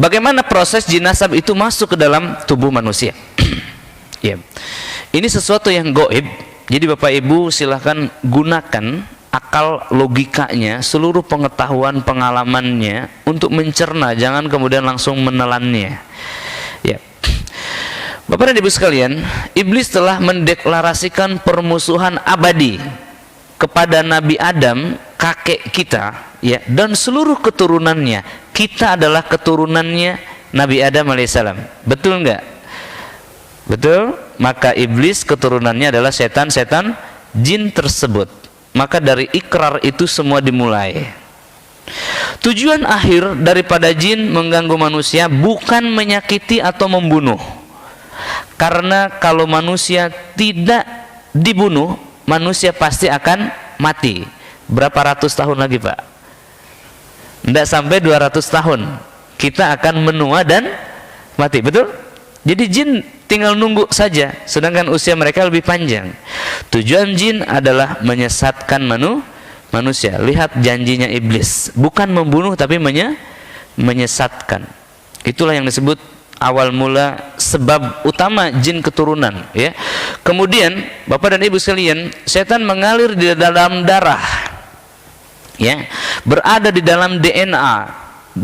Bagaimana proses jin nasab itu masuk ke dalam tubuh manusia? Ya. Ini sesuatu yang gaib. Jadi Bapak Ibu silahkan gunakan akal logikanya, seluruh pengetahuan pengalamannya untuk mencerna, jangan kemudian langsung menelannya. Ya. Bapak dan Ibu sekalian, iblis telah mendeklarasikan permusuhan abadi kepada Nabi Adam, kakek kita, ya, dan seluruh keturunannya. Kita adalah keturunannya Nabi Adam alaihissalam. Betul enggak? Betul? Maka iblis keturunannya adalah setan-setan jin tersebut. Maka dari ikrar itu semua dimulai. Tujuan akhir daripada jin mengganggu manusia bukan menyakiti atau membunuh. Karena kalau manusia tidak dibunuh, manusia pasti akan mati. Berapa ratus tahun lagi, Pak? Tidak sampai 200 tahun kita akan menua dan mati. Betul? Jadi jin tinggal nunggu saja, sedangkan usia mereka lebih panjang. Tujuan jin adalah menyesatkan manusia. Lihat janjinya iblis, bukan membunuh tapi menyesatkan. Itulah yang disebut awal mula sebab utama jin keturunan, ya. Kemudian Bapak dan Ibu sekalian, setan mengalir di dalam darah, ya, berada di dalam DNA,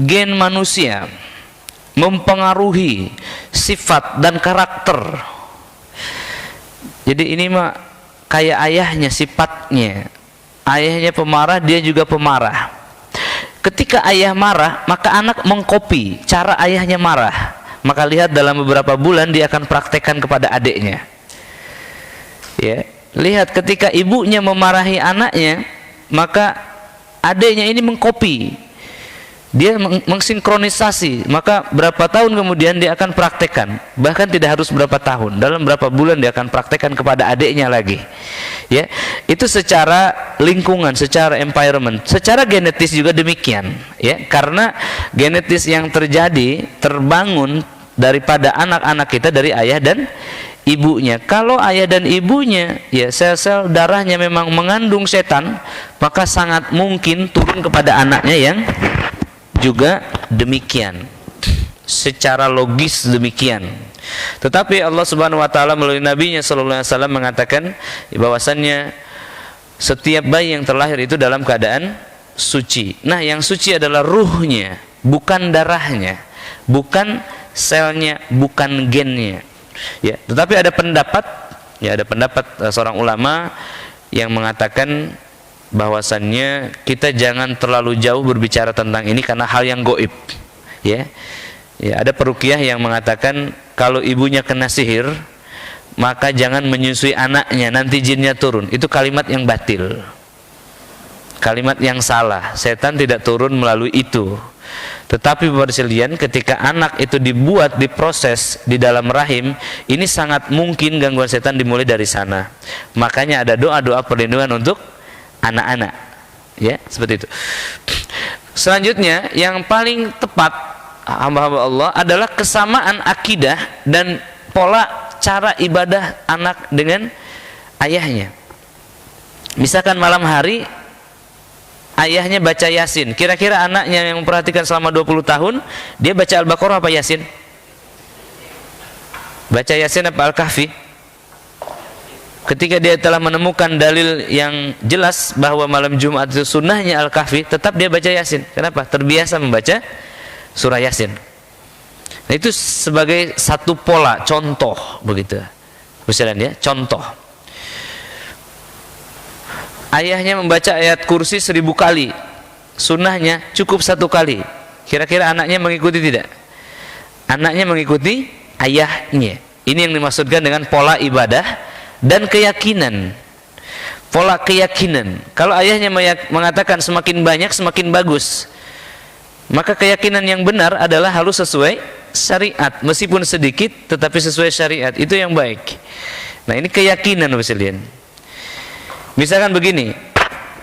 gen manusia, mempengaruhi sifat dan karakter. Jadi ini mah kayak ayahnya sifatnya. Ayahnya pemarah, dia juga pemarah. Ketika ayah marah, maka anak mengkopi cara ayahnya marah. Maka lihat dalam beberapa bulan dia akan praktekkan kepada adiknya. Ya, lihat ketika ibunya memarahi anaknya, maka adiknya ini mengkopi. Dia mengsinkronisasi, maka berapa tahun kemudian dia akan praktekkan. Bahkan tidak harus berapa tahun, dalam berapa bulan dia akan praktekkan kepada adiknya lagi. Ya, itu secara lingkungan, secara environment, secara genetis juga demikian. Ya, karena genetis yang terjadi terbangun daripada anak-anak kita dari ayah dan ibunya. Kalau ayah dan ibunya, ya, sel-sel darahnya memang mengandung setan, maka sangat mungkin turun kepada anaknya yang juga demikian, secara logis demikian. Tetapi Allah Subhanahu wa taala melalui nabinya sallallahu alaihi wasallam mengatakan bahwasannya setiap bayi yang terlahir itu dalam keadaan suci. Nah, yang suci adalah ruhnya, bukan darahnya, bukan selnya, bukan gennya. Ya, tetapi ada pendapat, ya, ada pendapat seorang ulama yang mengatakan bahwasannya kita jangan terlalu jauh berbicara tentang ini karena hal yang gaib. Ya. Ya, ada peruqyah yang mengatakan kalau ibunya kena sihir, maka jangan menyusui anaknya, nanti jinnya turun. Itu kalimat yang batil. Kalimat yang salah. Setan tidak turun melalui itu. Tetapi Bapak sekalian, ketika anak itu dibuat, diproses di dalam rahim, ini sangat mungkin gangguan setan dimulai dari sana. Makanya ada doa-doa perlindungan untuk anak-anak, ya, seperti itu. Selanjutnya yang paling tepat hamba-hamba Allah adalah kesamaan akidah dan pola cara ibadah anak dengan ayahnya. Misalkan malam hari ayahnya baca Yasin, kira-kira anaknya yang memperhatikan selama 20 tahun dia baca Al-Baqarah apa Yasin? Baca Yasin apa Al-Kahfi? Ketika dia telah menemukan dalil yang jelas bahwa malam Jumat itu sunnahnya Al-Kahfi, tetap dia baca Yasin. Kenapa? Terbiasa membaca surah Yasin. Nah, itu sebagai satu pola, contoh begitu. Misalnya ya, contoh. Ayahnya membaca ayat kursi 1000 kali, sunnahnya cukup 1 kali. Kira-kira anaknya mengikuti tidak? Anaknya mengikuti ayahnya. Ini yang dimaksudkan dengan pola ibadah dan keyakinan. Pola keyakinan. Kalau ayahnya mengatakan semakin banyak semakin bagus, maka keyakinan yang benar adalah harus sesuai syariat, meskipun sedikit tetapi sesuai syariat, itu yang baik. Nah, ini keyakinan sekalian. Misalkan begini,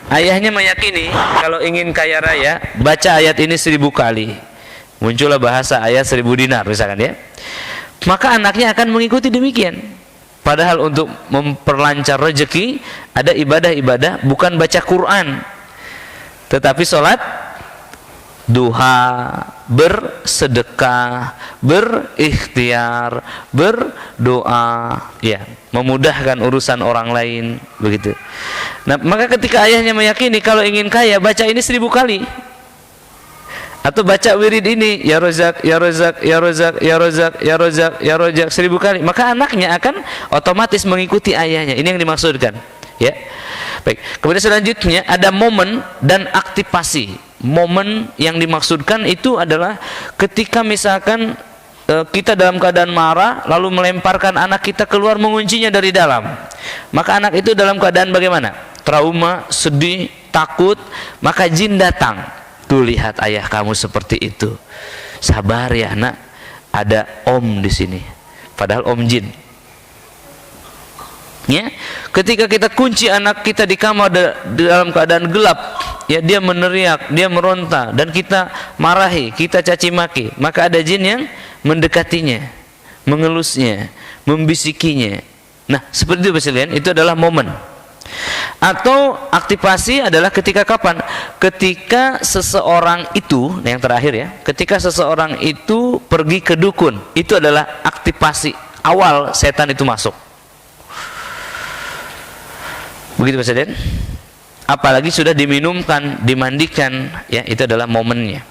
ayahnya meyakini kalau ingin kaya raya baca ayat ini 1000 kali, muncullah bahasa ayat 1000 dinar misalkan, ya, maka anaknya akan mengikuti demikian. Padahal untuk memperlancar rezeki ada ibadah-ibadah, bukan baca Quran tetapi sholat duha, bersedekah, berikhtiar, berdoa, ya, memudahkan urusan orang lain, begitu. Nah, maka ketika ayahnya meyakini kalau ingin kaya baca ini 1000 kali, atau baca wirid ini, ya rozak, ya rozak, ya rozak, ya rozak, ya rozak, ya rozak 1000 kali, maka anaknya akan otomatis mengikuti ayahnya. Ini yang dimaksudkan, ya. Baik. Kemudian selanjutnya ada momen dan aktivasi. Momen yang dimaksudkan itu adalah ketika misalkan kita dalam keadaan marah lalu melemparkan anak kita keluar, menguncinya dari dalam, maka anak itu dalam keadaan bagaimana? Trauma, sedih, takut, maka jin datang. Tuh, lihat ayah kamu seperti itu, sabar ya nak, ada om di sini, padahal om jin. Ya, ketika kita kunci anak kita di kamar dalam keadaan gelap, ya, dia meneriak, dia meronta, dan kita marahi, kita caci maki, maka ada jin yang mendekatinya, mengelusnya, membisikinya. Nah, seperti itu sekalian, itu adalah momen. Atau aktivasi adalah ketika kapan? Ketika seseorang itu, yang terakhir ya, ketika seseorang itu pergi ke dukun, itu adalah aktivasi awal setan itu masuk. Begitu Pak Saden. Apalagi sudah diminumkan, dimandikan, ya, itu adalah momennya.